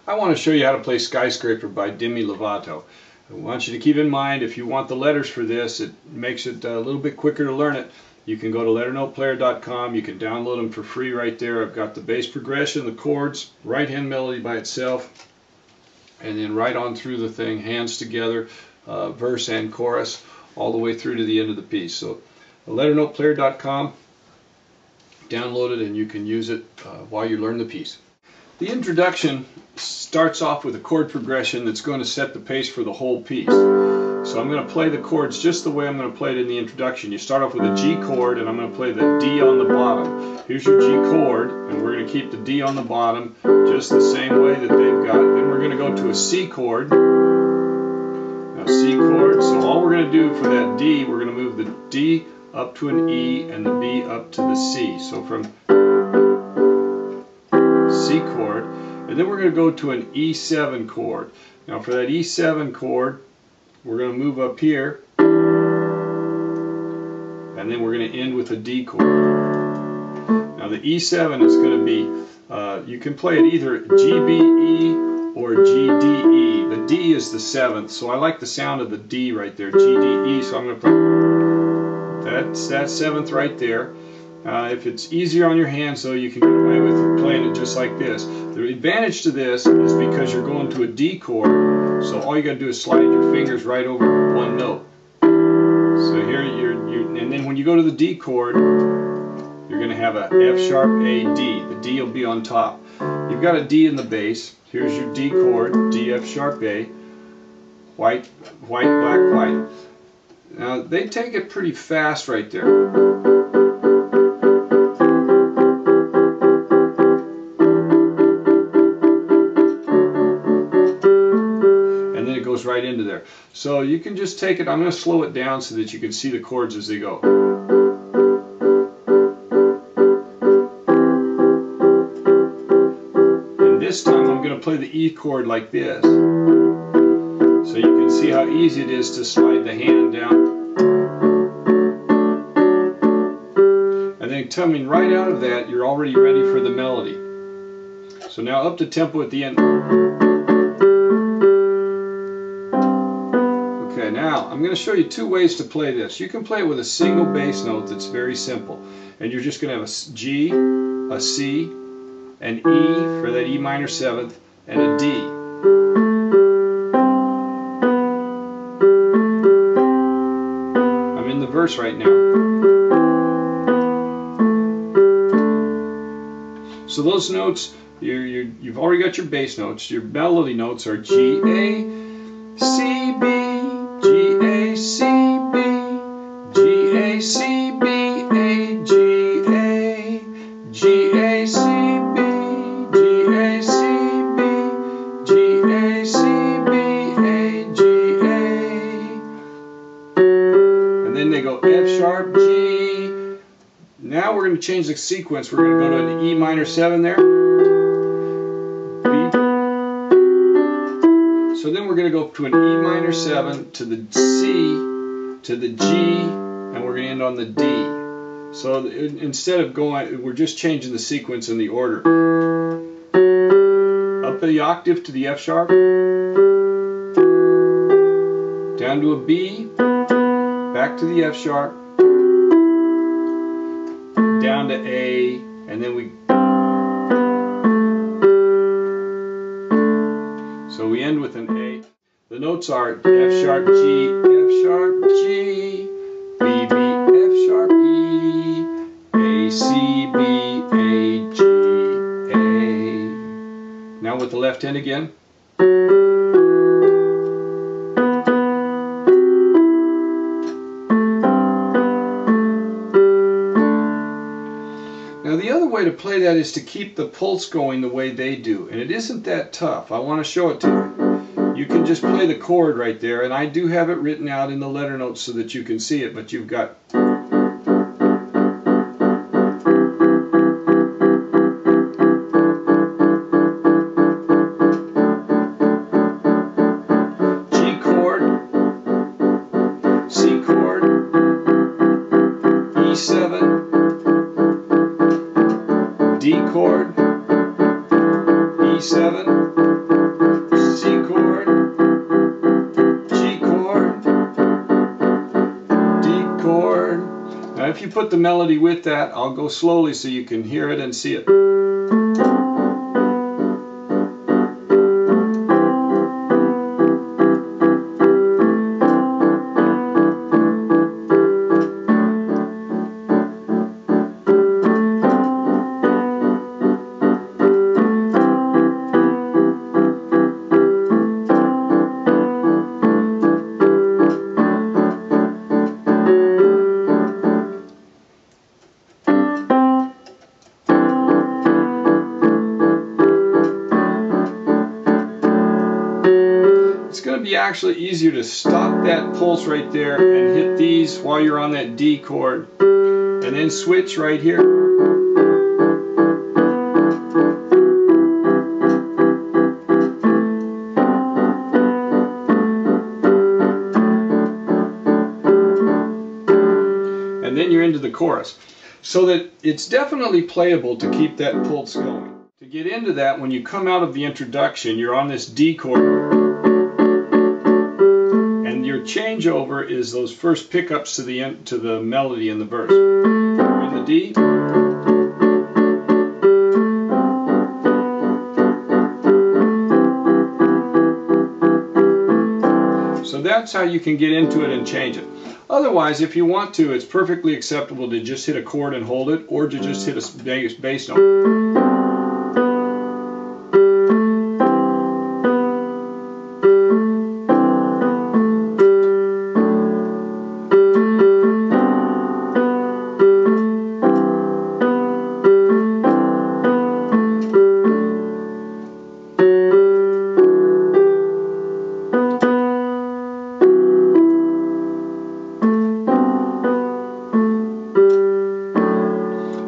I want to show you how to play Skyscraper by Demi Lovato. I want you to keep in mind, if you want the letters for this, it makes it a little bit quicker to learn it. You can go to LetterNotePlayer.com. You can download them for free right there. I've got the bass progression, the chords, right-hand melody by itself, and then right on through the thing, hands together, verse and chorus, all the way through to the end of the piece. So LetterNotePlayer.com, download it and you can use it while you learn the piece. The introduction starts off with a chord progression that's going to set the pace for the whole piece. So I'm going to play the chords just the way I'm going to play it in the introduction. You start off with a G chord and I'm going to play the D on the bottom. Here's your G chord, and we're going to keep the D on the bottom just the same way that they've got. Then we're going to go to a C chord. Now C chord, so all we're going to do for that D, we're going to move the D up to an E and the B up to the C. So from C chord, and then we're going to go to an E7 chord. Now for that E7 chord, we're going to move up here, and then we're going to end with a D chord. Now the E7 is going to be, you can play it either G, B, E or G, D, E. The D is the 7th, so I like the sound of the D right there, G, D, E, so I'm going to play, that's that 7th right there. If it's easier on your hands, though, you can get away with playing it just like this. The advantage to this is because you're going to a D chord, so all you got to do is slide your fingers right over one note. So here and then when you go to the D chord, you're going to have a F sharp A D. The D will be on top. You've got a D in the bass. Here's your D chord, D F sharp A, white, white, black, white. Now they take it pretty fast right there. Right into there. So you can just take it, I'm going to slow it down so that you can see the chords as they go. And this time I'm going to play the E chord like this. So you can see how easy it is to slide the hand down. And then coming right out of that, you're already ready for the melody. So now up to tempo at the end. Okay, now I'm going to show you two ways to play this. You can play it with a single bass note that's very simple. And you're just going to have a G, a C, an E for that E minor 7th, and a D. I'm in the verse right now. So those notes, you've already got your bass notes. Your melody notes are G, A, C, B, G, A, C, B, G, A, C, B, A, G, A, G, A, C, B, G, A, C, B, G, A, C, B, A, G, A. And then they go F sharp, G. Now we're going to change the sequence. We're going to go to an E minor 7 there. So then we're going to go to an E minor 7 to the C, to the G, and we're going to end on the D. So instead of going, we're just changing the sequence in the order. Up the octave to the F sharp, down to a B, back to the F sharp, down to A, and then we... So we end with an A. The notes are F sharp G, F sharp G, B, B, F sharp E, A, C, B, A, G, A. Now with the left hand again. Now the other way to play that is to keep the pulse going the way they do, and it isn't that tough. I want to show it to you. You can just play the chord right there, and I do have it written out in the letter notes so that you can see it, but you've got G chord, C chord, E7, D chord, E7, you put the melody with that, I'll go slowly so you can hear it and see it. It's going to be actually easier to stop that pulse right there and hit these while you're on that D chord, and then switch right here. And then you're into the chorus. So that it's definitely playable to keep that pulse going. To get into that, when you come out of the introduction, you're on this D chord. Your changeover is those first pickups to the melody in the verse. In the D. So that's how you can get into it and change it. Otherwise, if you want to, it's perfectly acceptable to just hit a chord and hold it, or to just hit a bass note.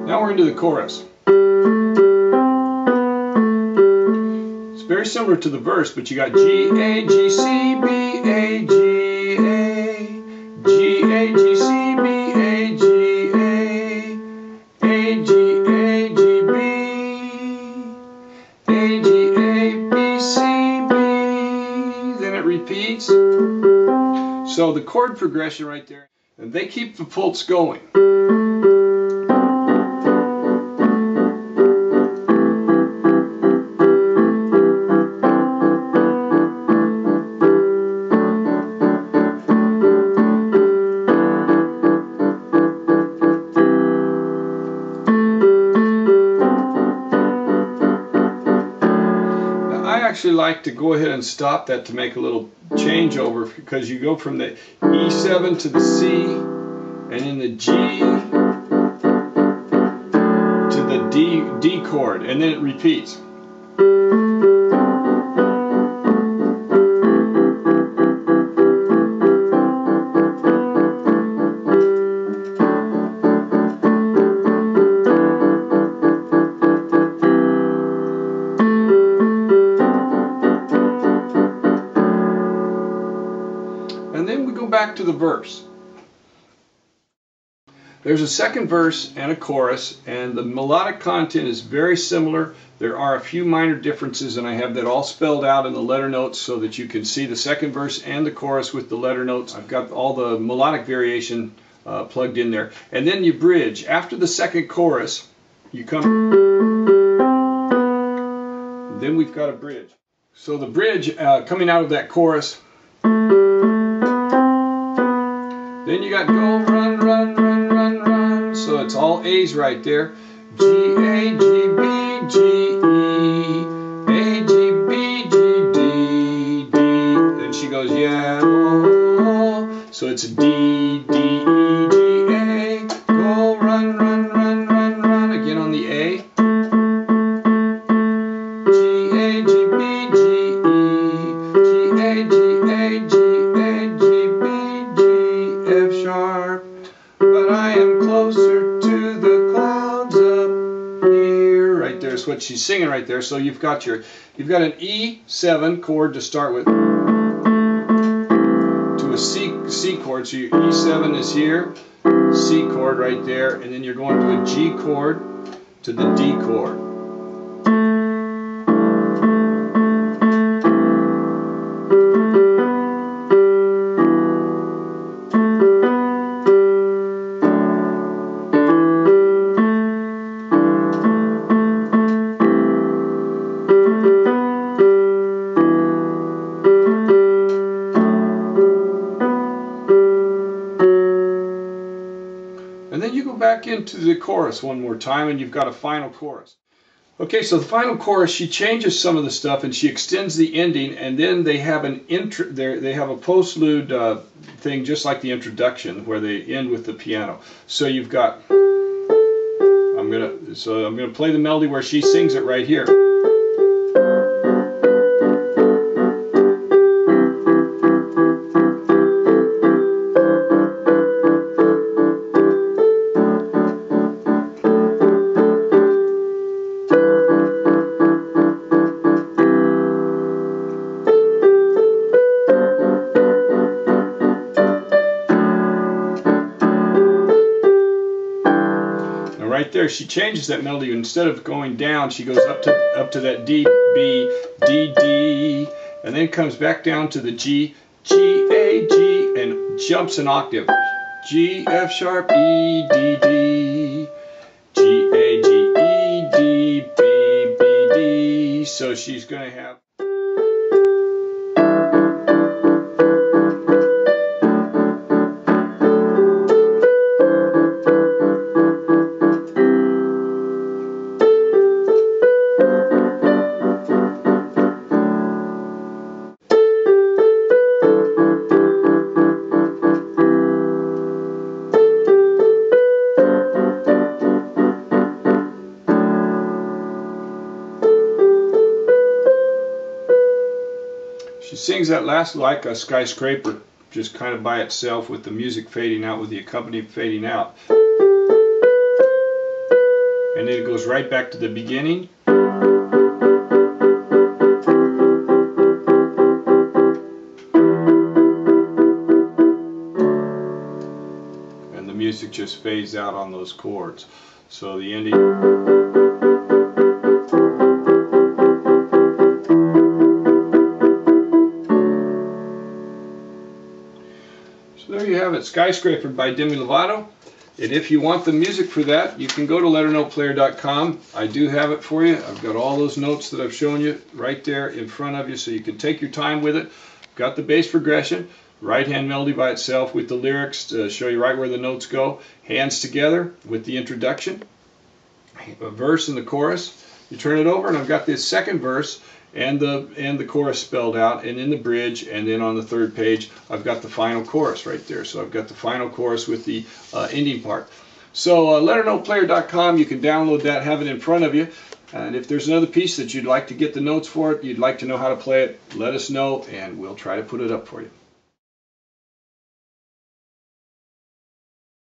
Now we're into the chorus. It's very similar to the verse, but you got G, A, G, C, B, A, G, A, G, A, G, C, B, A, G, A, A, G, A, G, B, A, G, A, B, C, B. Then it repeats. So the chord progression right there, and they keep the pulse going. I actually like to go ahead and stop that to make a little changeover, because you go from the E7 to the C, and in the G to the D chord, and then it repeats. And then we go back to the verse. There's a second verse and a chorus, and the melodic content is very similar. There are a few minor differences, and I have that all spelled out in the letter notes so that you can see the second verse and the chorus with the letter notes. I've got all the melodic variation plugged in there. And then you bridge. After the second chorus, you come. Then we've got a bridge. So the bridge coming out of that chorus. Then you got go, run, run, run, run, run. So it's all A's right there. G, A, G, B, G, E, A, G, B, G, D, D. Then she goes, yeah, oh. So it's D, D, E, G, A. Go, run, run, run, run, run. Again on the A. G, A, G, B, G, E, G, A, G, A, G, A, G, B, G, F sharp. But I am closer to the clouds up here. Right there's what she's singing right there. So you've got an E7 chord to start with, to a C chord. So your E7 is here, C chord right there, and then you're going to a G chord to the D chord. back into the chorus one more time, and you've got a final chorus. Okay, so the final chorus, she changes some of the stuff and she extends the ending, and then they have an they have a postlude thing just like the introduction where they end with the piano. So you've got I'm gonna play the melody where she sings it right here. Right there, she changes that melody. Instead of going down, she goes up to that D, B, D, D, and then comes back down to the G, G, A, G, and jumps an octave. G, F sharp, E, D, D, G, A, G, E, D, B, B, D. So she's going to have. She sings that last like a skyscraper, just kind of by itself with the music fading out, with the accompaniment fading out. And then it goes right back to the beginning. And the music just fades out on those chords. So the ending. So there you have it, Skyscraper by Demi Lovato. And if you want the music for that, you can go to LetterNotePlayer.com. I do have it for you. I've got all those notes that I've shown you right there in front of you, so you can take your time with it. Got the bass progression, right hand melody by itself with the lyrics to show you right where the notes go. Hands together with the introduction, a verse and the chorus. You turn it over and I've got this second verse and the chorus spelled out, and in the bridge, and then on the third page I've got the final chorus right there. So I've got the final chorus with the ending part. So LetterNotePlayer.com, you can download that, have it in front of you, and if there's another piece that you'd like to get the notes for it, you'd like to know how to play it, let us know and we'll try to put it up for you.